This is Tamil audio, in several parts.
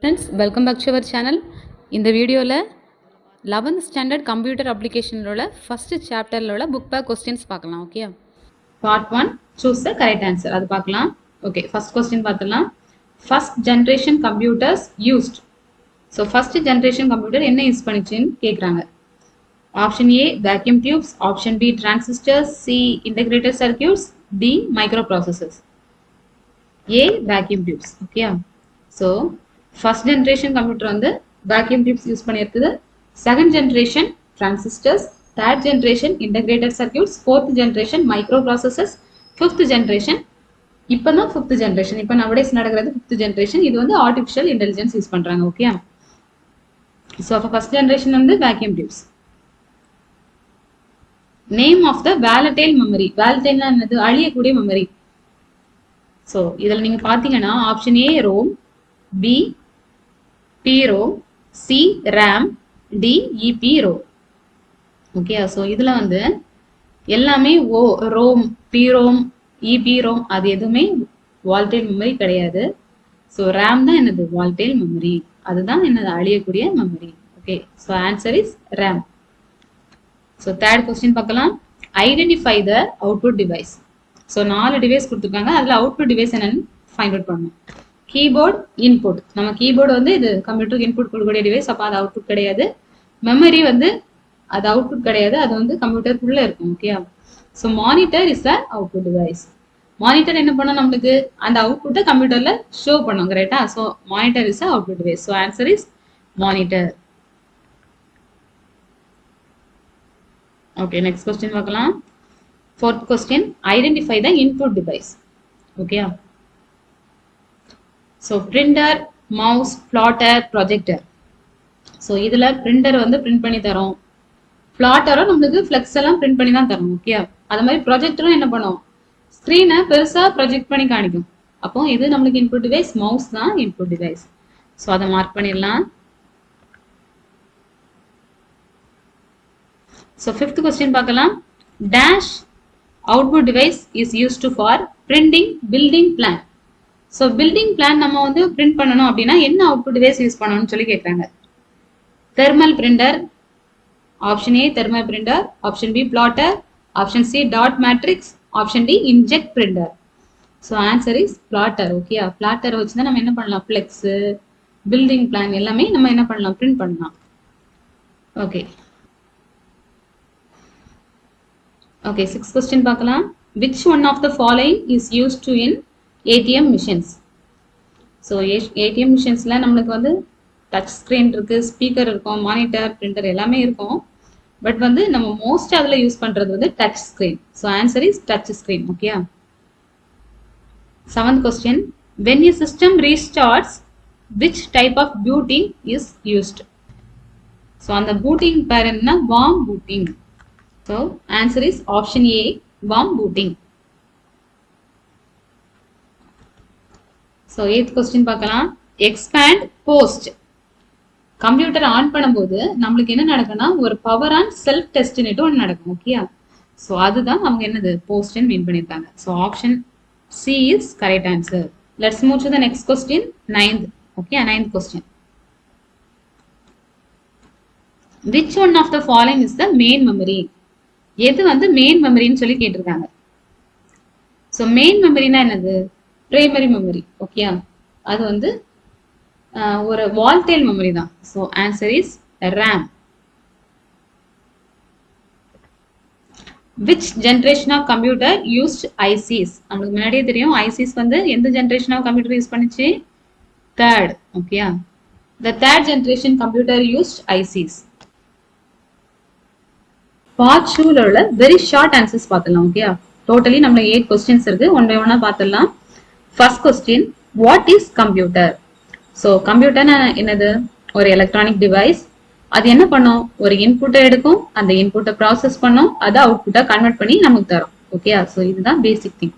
Friends, welcome back to our channel. இந்த வீடியோவில் 11th ஸ்டாண்டர்ட் கம்ப்யூட்டர் அப்ளிகேஷனோட ஃபஸ்ட்டு சாப்டரில் புக் பேக் கொஸ்டின்ஸ் பார்க்கலாம். Okay, part 1 choose the correct answer அது பார்க்கலாம். ஓகே, ஃபர்ஸ்ட் கொஸ்டின் பார்த்துலாம். First generation computers used. So first generation computer என்ன யூஸ் பண்ணிச்சுன்னு கேட்குறாங்க. Option A vacuum tubes, option B transistors, C integrated circuits, D microprocessors. A vacuum tubes. Okay, so first generation computer வந்து வேக்யூம் டியூப்ஸ் யூஸ் பண்ணியிருக்குது. Second generation transistors, third generation integrated circuits, fourth generation micro processors, fifth generation இப்போ தான் ஃபிஃப்த் ஜென்ரேஷன், இப்போ நவடேஸ் நடக்கிறது ஃபிஃப்த் ஜென்ரேஷன். இது வந்து ஆர்டிஃபிஷியல் இன்டெலிஜென்ஸ் யூஸ் பண்ணுறாங்க. ஓகே, ஸோ அப்போ ஃபர்ஸ்ட் ஜென்ரேஷன் வந்து vacuum tubes. Name of the volatile memory. வேலடைல்னா என்னது? அழியக்கூடிய மெமரி. ஸோ இதில் நீங்கள் பார்த்தீங்கன்னா option A ROM, B PROM, C RAM, D EPROM. Okay, so இதில் வந்து எல்லாமே ரோம், PROM, EPROM அது எதுவுமே வால்டைல் மெமரி கிடையாது. ஸோ ரேம் தான் என்னது? Volatile memory. அதுதான் என்னது? அழியக்கூடிய memory. Okay, so answer is RAM. So third question பார்க்கலாம். Identify the output device. So 4 device கொடுத்துருக்காங்க. அதில் அவுட்புட் டிவைஸ் என்னன்னு ஃபைண்ட் அவுட் பண்ணணும். Keyboard, input. நம்ம கீபோர்டு வந்து இது கம்ப்யூட்டருக்கு இன்புட் கொடுக்கக்கூடிய டிவைஸ், அப்போ அது அவுட்புட் கிடையாது. மெமரி வந்து அது அவுட்புட் கிடையாது, அது வந்து கம்ப்யூட்டருக்குள்ளே இருக்கும். Okay, so monitor is a output device. Monitor என்ன பண்ணும்? நம்மளுக்கு அந்த அவுட்புட்டை கம்ப்யூட்டர்ல ஷோ பண்ணும். கரெக்டா? So monitor is a output device. So answer is monitor. Okay, next question பார்க்கலாம். Fourth question, identify the input device. Okay, so printer, mouse, plotter, projector. So இதில் பிரிண்டர் வந்து பிரிண்ட் பண்ணி தரோம், பிளாட்டரும் நம்மளுக்கு ஃப்ளெக்ஸ் எல்லாம் பிரிண்ட் பண்ணி தான் தரும். ஓகே, அது மாதிரி ப்ரொஜெக்டரும் என்ன பண்ணும்? ஸ்க்ரீனை பெருசாக ப்ரொஜெக்ட் பண்ணி காணிக்கும். அப்போ இது நம்மளுக்கு இன்புட் டிவைஸ், மவுஸ் தான் இன்புட் டிவைஸ். ஸோ அதை மார்க் பண்ணிடலாம். ஸோ ஃபிஃப்த் கொஸ்டின் பார்க்கலாம். Dash output device is used for printing building plan. So building plan நம்ம வந்து பிரிண்ட் பண்ணணும் அப்படின்னா என்ன அவுட்புட் டிவைஸ் யூஸ் பண்ணணும்னு சொல்லி கேட்குறாங்க. Thermal printer, option A thermal printer, option B plotter, option C dot matrix, option D inkjet printer. So answer is plotter. Okay, plotter வச்சு தான் நம்ம என்ன பண்ணலாம்? ஃப்ளெக்ஸு, பில்டிங் பிளான் எல்லாமே நம்ம என்ன பண்ணலாம்? பிரிண்ட் பண்ணலாம். ஓகே ஓகே, சிக்ஸ்த் கொஸ்டின் பார்க்கலாம். Which one of the following is used to in ATM machines. So ATM மிஷின்ஸில் நம்மளுக்கு வந்து டச் ஸ்க்ரீன் இருக்குது, ஸ்பீக்கர் இருக்கும், மானிட்டர், பிரிண்டர் எல்லாமே இருக்கும். பட் வந்து நம்ம மோஸ்ட் அதில் யூஸ் பண்ணுறது வந்து touch screen. So answer is touch screen. Okay, seventh question, when a system restarts which type of booting is used. So அந்த பூட்டிங் பேர் என்ன? Warm booting. So answer is option A warm booting. So eighth question பார்க்கலாம். Expand POST. கம்ப்யூட்டர் ஆன் பண்ணும்போது நம்மளுக்கு என்ன நடக்கும்னா ஒரு பவர் ஆன் செல்ஃப் டெஸ்டினேட் ஒன்று நடக்கும். ஓகே, ஸோ அதுதான் அவங்க என்னது? போஸ்ட்னு மீன் பண்ணியிருக்காங்க. So option C is correct answer. Let's move to the next question, ninth. Okay, ninth question. Which one of the following is the main memory. எது வந்து மெயின் மெமரின்னு சொல்லி கேட்டிருக்காங்க. ஸோ மெயின் மெமரினா என்னது? Primary memory. ஓகே, அது வந்து ஒரு வால்டைல் மெமரி தான். So answer is RAM. Which generation of computer used ICs. நம்மளுக்கு முன்னாடியே தெரியும் ஐசிஸ் வந்து எந்த ஜென்ரேஷன் ஆஃப் கம்ப்யூட்டர் யூஸ் பண்ணிச்சு? Third. Okay, the third generation computer used ICs. Part 2ல உள்ள வெரி ஷார்ட் ஆன்சர்ஸ் பார்த்துலாம். ஓகே, டோட்டலி நம்ம 8 கொஸ்டின்ஸ் இருக்கு, ஒன் பை ஒன்னா பார்த்துடலாம். First question, what is computer? So கம்ப்யூட்டர்னா என்னது? ஒரு எலக்ட்ரானிக் டிவைஸ். அது என்ன பண்ணும்? ஒரு இன்புட்டை எடுக்கும், அந்த இன்புட்டை ப்ராசஸ் பண்ணும், அதை அவுட்புட்டை கன்வெர்ட் பண்ணி நமக்கு தரும். ஓகே, ஸோ இதுதான் பேசிக் திங்.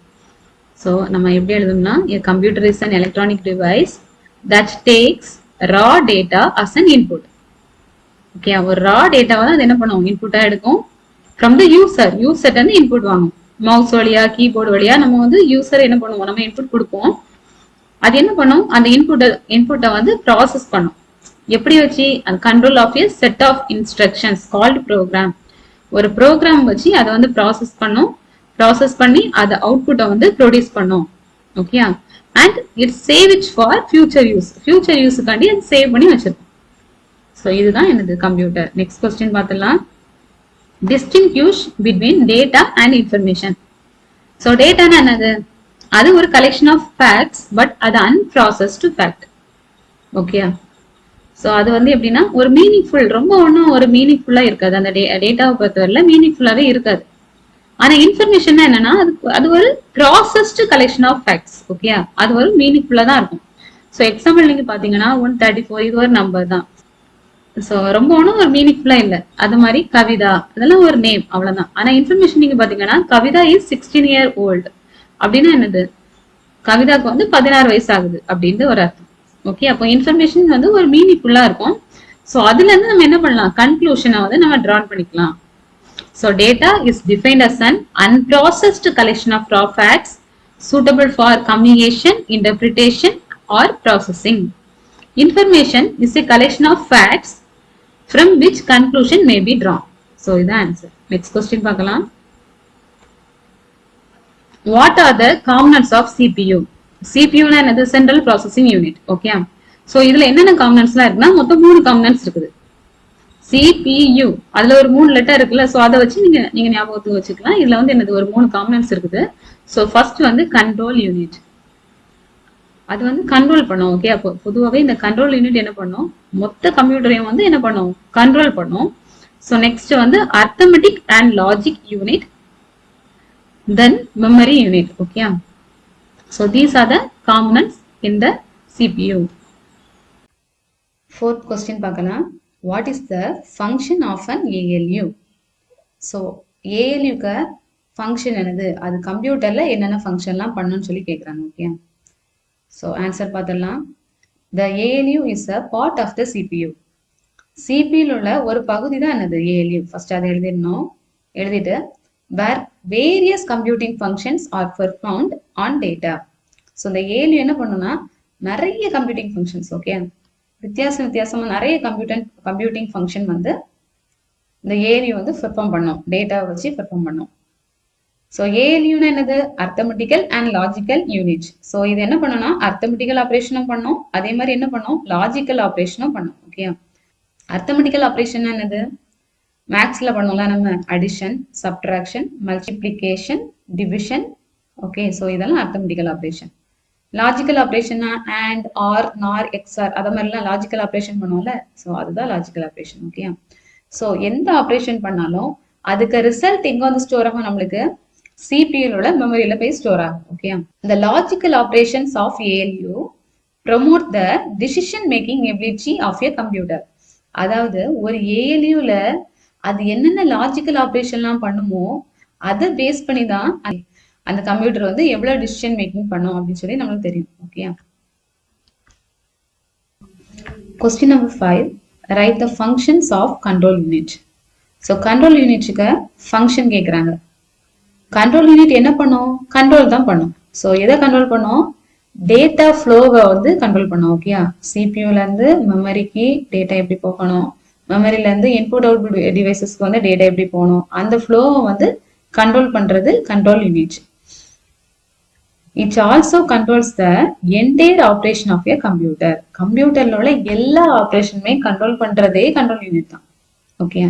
ஸோ நம்ம எப்படி எழுதணும்னா, computer is an electronic device that takes raw data as an input. Okay, ஒரு ரா டேட்டாவை தான் அது என்ன பண்ணும்? இன்புட்டா எடுக்கும். ஃப்ரம் த யூசர், யூசர்ட்ட இருந்து இன்புட் வாங்கும். மவுஸ் வழியா, கீபோர்டு வழியா நம்ம வந்து யூசர் என்ன பண்ணுவோம்? நம்ம இன்புட் கொடுப்போம். அது என்ன பண்ணும், அந்த இன்புட்டை வந்து ப்ராசஸ் பண்ணும். எப்படி வச்சு, அந்த control of a set of instructions called program. ஒரு ப்ரோக்ராம் வச்சு அதை வந்து ப்ராசஸ் பண்ணி அதை அவுட்புட்டை வந்து ப்ரொடியூஸ் பண்ணும். Okay, and it save it for future யூஸுக்காண்டி அது சேவ் பண்ணி வச்சிருக்கும். ஸோ இதுதான் எனது கம்ப்யூட்டர். நெக்ஸ்ட் கொஸ்டின் பார்த்துடலாம். Distinguish between data and information. So டேட்டானா என்னது, அது ஒரு கலெக்ஷன் ஆஃப் ஃபேக்ட்ஸ், பட் அது அன்ப்ராசஸ்டு ஃபேக்ட். ஓகே, ஸோ அது வந்து எப்படின்னா ஒரு மீனிங்ஃபுல், ரொம்ப ஒன்றும் ஒரு மீனிங்ஃபுல்லா இருக்காது. அந்த டேட்டாவை பொறுத்தவரையில மீனிங்ஃபுல்லாவே இருக்காது. ஆனா இன்ஃபர்மேஷன் என்னன்னா அது ஒரு processed collection of facts. Okay, அது ஒரு மீனிங்ஃபுல்லா தான் இருக்கும். ஸோ எக்ஸாம்பிள் நீங்க பாத்தீங்கன்னா 134 இது ஒரு நம்பர் தான். ஸோ ரொம்ப ஒன்றும் ஒரு மீனிங்ஃபுல்லா இல்லை. அது மாதிரி கவிதா, இதெல்லாம் ஒரு நேம், அவ்வளவுதான். ஆனா இன்ஃபர்மேஷன் நீங்க பாத்தீங்கன்னா கவிதா இஸ் 16 year old அப்படின்னா என்னது, கவிதாக்கு வந்து 16 வயசு ஆகுது அப்படின்னு ஒரு அர்த்தம். ஓகே, அப்போ இன்ஃபர்மேஷன் வந்து ஒரு மீனிங்ஃபுல்லா இருக்கும். ஸோ அதுல இருந்து நம்ம என்ன பண்ணலாம், கன்க்ளூஷனை வந்து நம்ம டிரா பண்ணிக்கலாம். So data is defined as an unprocessed collection of raw facts suitable for communication, interpretation or processing. Information is a collection of facts from which conclusion may be drawn. So இது ஆன்சர். நெக்ஸ்ட் கொஸ்டின் பார்க்கலாம். What are the components of CPU? CPU னா என்னது, central processing unit. Okay, so இதுல என்னென்ன காம்பனன்ட்ஸ்லாம் இருக்குன்னா மொத்தம் 3 காம்பனன்ட்ஸ் இருக்குது. CPU அதுல ஒரு 3 லெட்டர் இருக்குல்ல, ஸோ அதை வச்சு நீங்க ஞாபகத்துக்கு வச்சுக்கலாம். இதுல வந்து என்னது ஒரு 3 காம்பனன்ட்ஸ் இருக்குது. ஸோ ஃபர்ஸ்ட் வந்து கண்ட்ரோல் யூனிட், அது வந்து கண்ட்ரோல் பண்ணும். ஓகே, அப்போ பொதுவாகவே இந்த கண்ட்ரோல் யூனிட் என்ன பண்ணும், மொத்த கம்ப்யூட்டரையும் வந்து என்ன பண்ணும், கண்ட்ரோல் பண்ணும். ஸோ நெக்ஸ்ட் வந்து arithmetic and logic unit, then memory unit. Okay, so these are the components in the CPU. Fourth question பார்க்கலாம். What is the function of an ALU? So ALU க்கு function என்னது, அது கம்ப்யூட்டர்ல என்னென்ன ஃபங்க்ஷன்லாம் பண்ணணும்னு சொல்லி கேட்குறாங்க. ஓகே, ஸோ ஆன்சர் பார்த்துடலாம். The ALU is a part of the CPU. CPU உள்ள ஒரு பகுதி தான் என்னது ALU. ஃபர்ஸ்ட் அதை எழுதிட்டு where various computing functions are performed on data. So இந்த ALU என்ன பண்ணுனா நிறைய கம்ப்யூட்டிங் ஃபங்க்ஷன்ஸ், ஓகே, வித்தியாசமா நிறைய கம்ப்யூட்டிங் ஃபங்க்ஷன் வந்து இந்த ALU வந்து பெர்ஃபார்ம் பண்ணும், டேட்டா வச்சு பெர்ஃபார்ம் பண்ணும். ஸோ ALUனா என்னது, அர்த்தமெட்டிக்கல் அண்ட் லாஜிக்கல் யூனிட். ஸோ இது என்ன பண்ணும்னா அர்த்தமெட்டிக்கல் ஆப்ரேஷனும் பண்ணும், அதே மாதிரி என்ன பண்ணும், லாஜிக்கல் ஆப்ரேஷனும் பண்ணும். ஓகே, அர்த்தமெட்டிக்கல் ஆப்ரேஷன் என்னது, மேக்ஸ்ல பண்ணுவோம்ல நம்ம, addition, subtraction, multiplication, division. Okay, so இதெல்லாம் அர்த்தமெட்டிக்கல் ஆப்ரேஷன். லாஜிக்கல் ஆப்ரேஷன்னா அண்ட், ஆர், நார், எக்ஸ்ஆர், அதை மாதிரிலாம் லாஜிக்கல் ஆப்ரேஷன் பண்ணுவோம்ல, ஸோ அதுதான் லாஜிக்கல் ஆப்ரேஷன். ஓகே, ஸோ எந்த ஆப்ரேஷன் பண்ணாலும் அதுக்கு ரிசல்ட் எங்க வந்து ஸ்டோர் ஆகும், நம்மளுக்கு சிபியூல மெமரியில போய் ஸ்டோர் ஆகும். Okay, the logical operations of ALU promote the decision making ability of a computer. அதாவது ஒரு ALUல அது என்னென்ன லாஜிக்கல் ஆப்ரேஷன்லாம் பண்ணுமோ அதை பேஸ் பண்ணி தான் அந்த கம்ப்யூட்டர் வந்து எவ்வளவு டிசிஷன் மேக்கிங் பண்ணும் அப்படின்னு சொல்லி நம்மளுக்கு தெரியும். Okay, question number 5, write the functions of control unit. So control யூனிட்டுக்கு ஃபங்க்ஷன் கேட்குறாங்க. கண்ட்ரோல் யூனிட் என்ன பண்ணும், கண்ட்ரோல் தான் பண்ணும். ஸோ எதை கண்ட்ரோல் பண்ணும், டேட்டா ஃப்ளோவை வந்து கண்ட்ரோல் பண்ணும். ஓகே, சிபியூல இருந்து மெமரிக்கு டேட்டா எப்படி போகணும், மெமரியில இருந்து இன்புட் அவுட்புட் டிவைசஸ்க்கு வந்து டேட்டா எப்படி போகணும், அந்த ஃப்ளோவை வந்து கண்ட்ரோல் பண்றது control unit. It also controls the entire operation of a computer. கம்ப்யூட்டர்ல உள்ள எல்லா ஆப்ரேஷனுமே கண்ட்ரோல் பண்றதே கண்ட்ரோல் யூனிட் தான். ஓகே,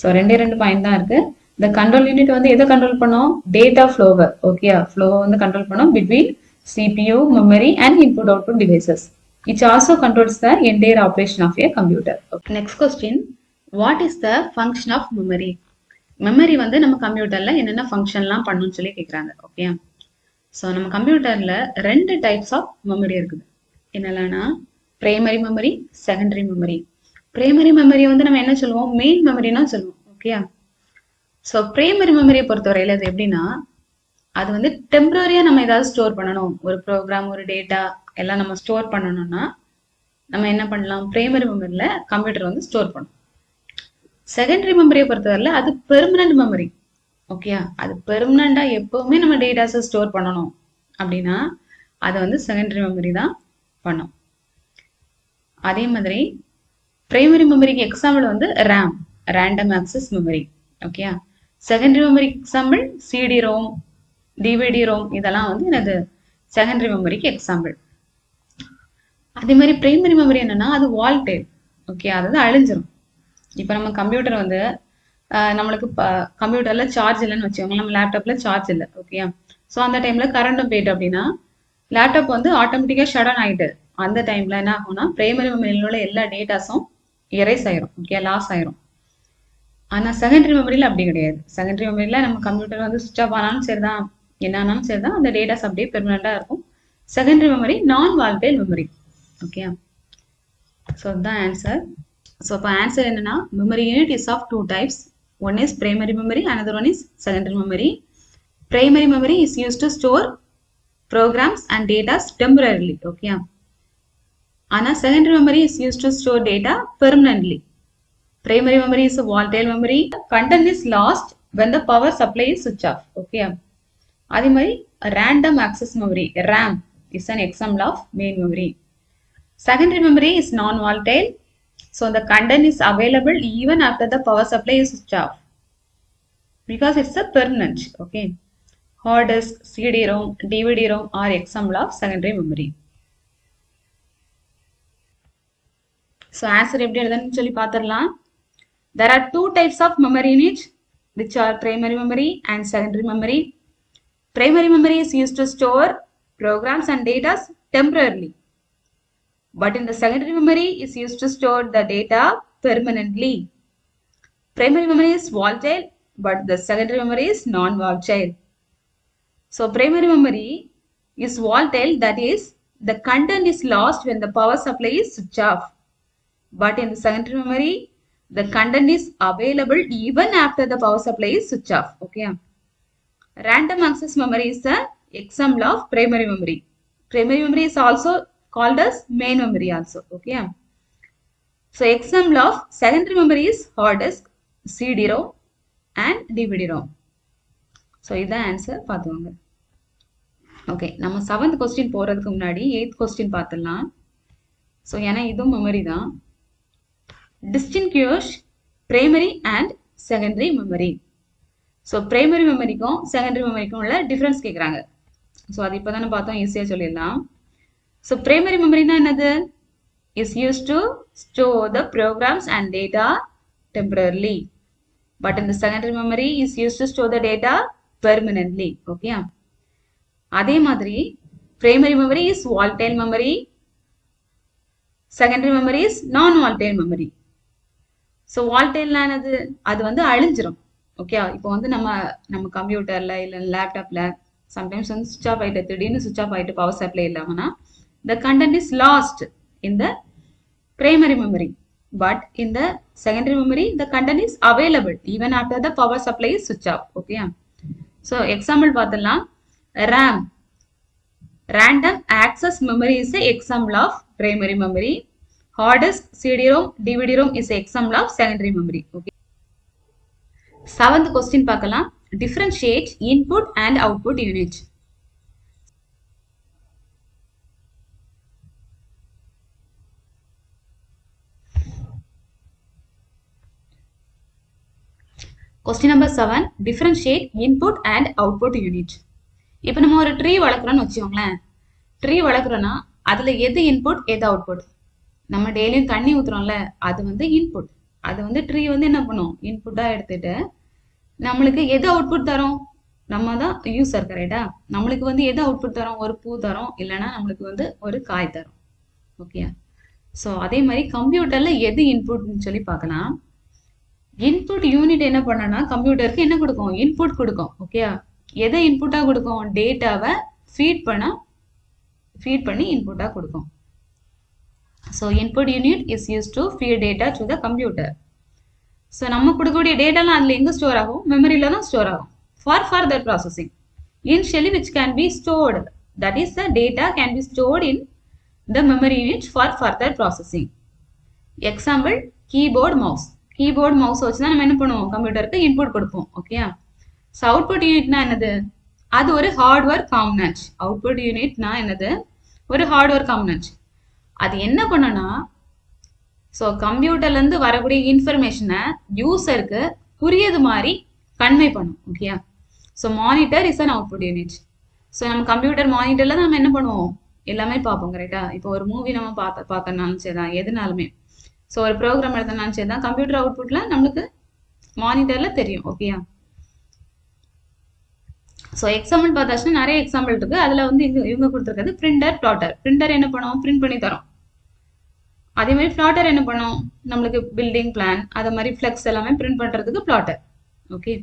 ஸோ 2 பாயிண்ட் தான் இருக்கு. இந்த கண்ட்ரோல் யூனிட் வந்து எதை கண்ட்ரோல் பண்ணும், டேட்டா ஃப்ளோவை. ஓகே, ஃப்ளோவை வந்து கண்ட்ரோல் பண்ணும் between CPU, memory and input output devices. It also controls the entire operation of a computer. Okay. Next question, what is the function of memory? Memory வந்து நம்ம கம்ப்யூட்டர்ல என்னென்ன ஃபங்க்ஷன்லாம் பண்ணுன்னு சொல்லி கேட்குறாங்க. ஓகே, ஸோ நம்ம கம்ப்யூட்டர்ல 2 டைப்ஸ் ஆஃப் மெமரி இருக்குது. என்னெல்லாம்னா primary memory, secondary memory. Primary மெமரியை வந்து நம்ம என்ன சொல்லுவோம், மெயின் மெமரினா சொல்லுவோம். ஓகே, ஸோ பிரைமரி மெமரியை பொறுத்தவரையில அது எப்படின்னா, அது வந்து டெம்பரரியா நம்ம ஏதாவது ஸ்டோர் பண்ணணும், ஒரு ப்ரோக்ராம், ஒரு டேட்டா எல்லாம் நம்ம ஸ்டோர் பண்ணணும்னா நம்ம என்ன பண்ணலாம், பிரைமரி மெமரியில கம்ப்யூட்டர் வந்து ஸ்டோர் பண்ணும். செகண்டரி மெமரியை பொறுத்தவரையில அது பெர்மனன்ட் மெமரி. ஓகே, அது பெர்மனண்டா எப்பவுமே நம்ம டேட்டாஸை ஸ்டோர் பண்ணணும் அப்படின்னா அதை வந்து செகண்டரி மெமரி தான் பண்ணும். அதே மாதிரி பிரைமரி மெமரிக்கு எக்ஸாம்பிள் வந்து RAM, random access memory. Okay, secondary மெமரிக்கு example CD ROM, DVD ROM, இதெல்லாம் வந்து எனது செகண்டரி மெமரிக்கு எக்ஸாம்பிள். அதே மாதிரி பிரைமரி மெமரி என்னன்னா அது வால்டைல். ஓகே, அதாவது அழிஞ்சிரும். இப்போ நம்ம கம்ப்யூட்டர் வந்து நம்மளுக்கு கம்ப்யூட்டர்ல சார்ஜ் இல்லைன்னு வச்சுக்கோங்க, நம்ம லேப்டாப்ல சார்ஜ் இல்லை. ஓகே, ஸோ அந்த டைம்ல கரண்ட்டும் போயிட்டு அப்படின்னா லேப்டாப் வந்து ஆட்டோமேட்டிக்கா ஷட் டவுன் ஆயிட்டு அந்த டைம்ல என்ன ஆகும்னா பிரைமரி மெமரியில் உள்ள எல்லா டேட்டாஸும் எரேஸ் ஆயிரும். ஓகே, லாஸ் ஆயிரும். ஆனா செகண்டரி மெமரியில அப்படி கிடையாது. செகண்டரி மெமரியில நம்ம கம்ப்யூட்டர் வந்து சுவிச் ஆஃப் ஆனாலும் சரிதான், என்ன ஆனாலும் சரிதான், அந்த டேட்டாஸ் அப்படியே பெர்மனண்டா இருக்கும். Secondary memory non volatile memory. Okay, so அதுதான் ஆன்சர். ஸோ இப்போ ஆன்சர் என்னன்னா memory unit is of 2 types. One is primary memory, another one is secondary memory. Primary memory is used to store programs and data temporarily. Okay, Ana secondary memory is used to store data permanently. Primary memory is a volatile memory. Content is lost when the power supply is switched off. Okay, அதே மாதிரி random access memory, RAM, is an example of main memory. Secondary memory is non-volatile, so the content is available even after the power supply is switched off because it's a permanent. Okay, hard disk, CD-ROM, DVD-ROM are example of secondary memory. So answer எப்படி எழுதணும்னு சொல்லி பார்த்துடலாம். There are 2 types of memory units which are primary memory and secondary memory. Primary memory is used to store programs and data temporarily, but in the secondary memory is used to store the data permanently. Primary memory is volatile, but the secondary memory is non-volatile. So primary memory is volatile, that is the content is lost when the power supply is switched off. But in the secondary memory, the content is available even after the power supply is switched off. Okay. Random access memory is the example of primary memory. Primary memory is also called as main memory also. Okay. So example of secondary memory is hard disk, CD-ROM and DVD-ROM. So this is the answer. Okay, நம்ம 7th question போறதுக்கு முன்னாடி 8th question பார்த்துடலாம். ஸோ ஏன்னா இதுவும் மெமரி தான். Distinguish primary and secondary memory. So primary மெமரிக்கும் செகண்டரி மெமரிக்கும் உள்ள டிஃப்ரென்ஸ் கேட்குறாங்க. ஸோ அது இப்போ தானே பார்த்தோம், ஈஸியாக சொல்லிடலாம். ஸோ பிரைமரி மெமரினா என்னது? Is use to store the programs and data temporarily, but இந்த secondary memory is use to store the data permanently. Okay, அதே மாதிரி primary memory is volatile memory, secondary memory is non volatile memory. So வால்டைல்னா என்னது? அது வந்து அழிஞ்சிரும். ஓகே, இப்போ வந்து நம்ம கம்ப்யூட்டர்ல இல்லை லேப்டாப்ல சம்டைம்ஸ் வந்து சுவிச் ஆஃப் ஆகிட்டு, திடீர்னு சுவிச் ஆஃப் ஆகிட்டு பவர் சப்ளை இல்லாமன்னா the content is lost in the primary memory, but in the secondary memory the content is available even after the power supply is switched off. Okay, so example பார்த்தலாம். RAM, random access memory is a example of primary memory. Hard disk, CD-ROM, DVD-ROM is a example of secondary memory. Okay, 7th question பார்க்கலாம். Differentiate input and output unit. Question number 7, differentiate input and output unit. இப்போ நம்ம ஒரு ட்ரீ வளர்க்குறோன்னு வச்சுக்கோங்களேன். ட்ரீ வளர்க்குறோன்னா அதில் எது இன்புட் எது அவுட்புட்? நம்ம டெய்லியும் தண்ணி ஊற்றுறோம்ல, அது வந்து இன்புட். அது வந்து ட்ரீ வந்து என்ன பண்ணும்? இன்புட்டாக எடுத்துட்டு நம்மளுக்கு எது அவுட்புட் தரும்? நம்ம தான் யூசர், கரெக்டா? நம்மளுக்கு வந்து எது அவுட்புட் தரும்? ஒரு பூ தரும், இல்லைன்னா நம்மளுக்கு வந்து ஒரு காய் தரும். ஓகே, ஸோ அதே மாதிரி கம்ப்யூட்டரில் எது இன்புட்னு சொல்லி பார்க்கலாம். இன்புட் யூனிட் என்ன பண்ணனா கம்ப்யூட்டருக்கு என்ன கொடுக்கும்? இன்புட் கொடுக்கும். ஓகே, எதை இன்புட்டாக கொடுக்கும்? டேட்டாவை ஃபீட் பண்ணி இன்புட்டாக கொடுக்கும். So input unit is use to feed data to the computer. So நம்ம கொடுக்கக்கூடிய டேட்டாலாம் அதில் எங்கே ஸ்டோர் ஆகும்? மெமரியில் தான் ஸ்டோர் ஆகும் for further processing. Initially which can be stored, that is the data can be stored in the memory unit for further processing. Example keyboard, mouse. Keyboard mouse வச்சு தான் நம்ம என்ன பண்ணுவோம்? கம்ப்யூட்டருக்கு இன்புட் கொடுப்போம். ஓகே, ஸோ அவுட்புட் யூனிட்னா என்னது? அது ஒரு ஹார்ட்வேர் காம்பனன்ட். அவுட்புட் யூனிட்னா என்னது? ஒரு ஹார்ட்வேர் காம்பனன்ட். அது என்ன பண்ணுன்னா, ஸோ கம்ப்யூட்டர்லேருந்து வரக்கூடிய இன்ஃபர்மேஷனை யூசருக்கு புரியுது மாதிரி கன்வே பண்ணும். ஓகேயா? So monitor is an output unit. So நம்ம கம்ப்யூட்டர் மானிட்டரில் நம்ம என்ன பண்ணுவோம்? எல்லாமே பார்ப்போம். கரெக்டா? இப்போ ஒரு மூவி நம்ம பார்த்தனாலும் சரி தான், எதுனாலுமே. ஸோ ஒரு ப்ரோக்ராம் எழுதினாலும் சரி தான், கம்ப்யூட்டர் அவுட்புட்டில் நம்மளுக்கு மானிட்டரில் தெரியும். ஓகேயா? ஸோ எக்ஸாம்பிள் பார்த்தாச்சுன்னா நிறைய எக்ஸாம்பிள் இருக்கு. அதில் வந்து இவங்க கொடுத்துருக்கிறது பிரிண்டர், பிளாட்டர். பிரிண்டர் என்ன பண்ணுவோம்? பிரிண்ட் பண்ணி தரோம். அதே மாதிரி பிளாட்டர் என்ன பண்ணும்? நம்மளுக்கு பில்டிங் பிளான், அதை மாதிரி ஃபிளெக்ஸ் எல்லாமே பிரிண்ட் பண்ணுறதுக்கு பிளாட்டர். ஓகே.